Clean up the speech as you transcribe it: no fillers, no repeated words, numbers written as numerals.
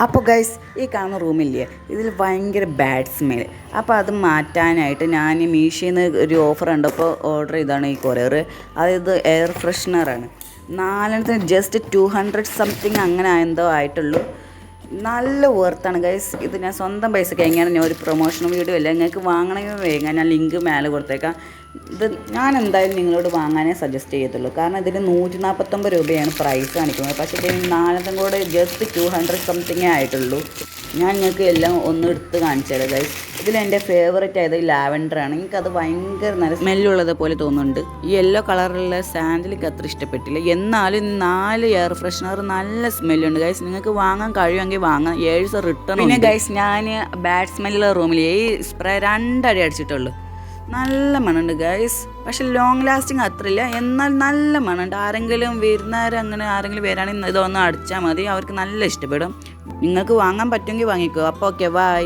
അപ്പോൾ ഗൈസ് ഈ കാണുന്ന റൂമില്ലേ ഇതിൽ ഭയങ്കര ബാഡ് സ്മെൽ. അപ്പോൾ അത് മാറ്റാനായിട്ട് ഞാൻ മീഷോയിൽ നിന്ന് ഒരു ഓഫർ കണ്ടപ്പോൾ ഓർഡർ ചെയ്താണ് ഈ കൊറിയർ. അതായത് എയർ ഫ്രഷ്നറാണ്. 4 ജസ്റ്റ് 200 സംതിങ് അങ്ങനെ എന്തോ ആയിട്ടുള്ളൂ. നല്ല വർത്താണ് ഗൈസ്. ഇത് ഞാൻ സ്വന്തം പൈസക്ക് എങ്ങനെയാണ് ഞാൻ ഒരു പ്രൊമോഷൻ വീഡിയോ അല്ല, നിങ്ങൾക്ക് വാങ്ങണമെങ്കിൽ വേഗം ഞാൻ ലിങ്ക് മേലെ കൊടുത്തേക്കാം. ഇത് ഞാൻ എന്തായാലും നിങ്ങളോട് വാങ്ങാനേ സജസ്റ്റ് ചെയ്യത്തുള്ളൂ. കാരണം ഇതിന് 149 രൂപയാണ് പ്രൈസ് കാണിക്കുന്നത്. പക്ഷേ ഇതിന് 4 കൂടെ ജസ്റ്റ് 200 സംതിങ്ങേ ആയിട്ടുള്ളൂ. ഞാൻ നിങ്ങൾക്ക് എല്ലാം ഒന്ന് എടുത്ത് കാണിച്ചു തരാം ഗൈസ്. ഇതിലെൻ്റെ ഫേവറേറ്റ് ആയത് ലാവൻഡറാണ്. എനിക്കത് ഭയങ്കര നല്ല സ്മെല്ലുള്ളത് പോലെ തോന്നുന്നുണ്ട്. ഈ യെല്ലോ കളറിലുള്ള സാൻഡിൽ എനിക്ക് അത്ര ഇഷ്ടപ്പെട്ടില്ല. എന്നാലും 4 എയർ ഫ്രഷ്നർ നല്ല സ്മെല്ലുണ്ട് ഗൈസ്. നിങ്ങൾക്ക് വാങ്ങാൻ കഴിയുമെങ്കിൽ വാങ്ങാം. 7 റിട്ടേൺ. പിന്നെ ഗൈസ് ഞാൻ ബാഡ് സ്മെല്ലുള്ള റൂമിൽ ഈ സ്പ്രേ 2 അടി അടിച്ചിട്ടുള്ളൂ. നല്ല മണമുണ്ട് ഗൈസ്. പക്ഷെ ലോങ് ലാസ്റ്റിങ് അത്രയില്ല, എന്നാൽ നല്ല മണമുണ്ട്. ആരെങ്കിലും അങ്ങനെ ആരെങ്കിലും വരാണെങ്കിൽ ഇതൊന്ന് അടിച്ചാൽ മതി, അവർക്ക് നല്ല ഇഷ്ടപ്പെടും. നിങ്ങൾക്ക് വാങ്ങാൻ പറ്റുമെങ്കിൽ വാങ്ങിക്കോ. അപ്പോൾ ഓക്കെ, ബൈ.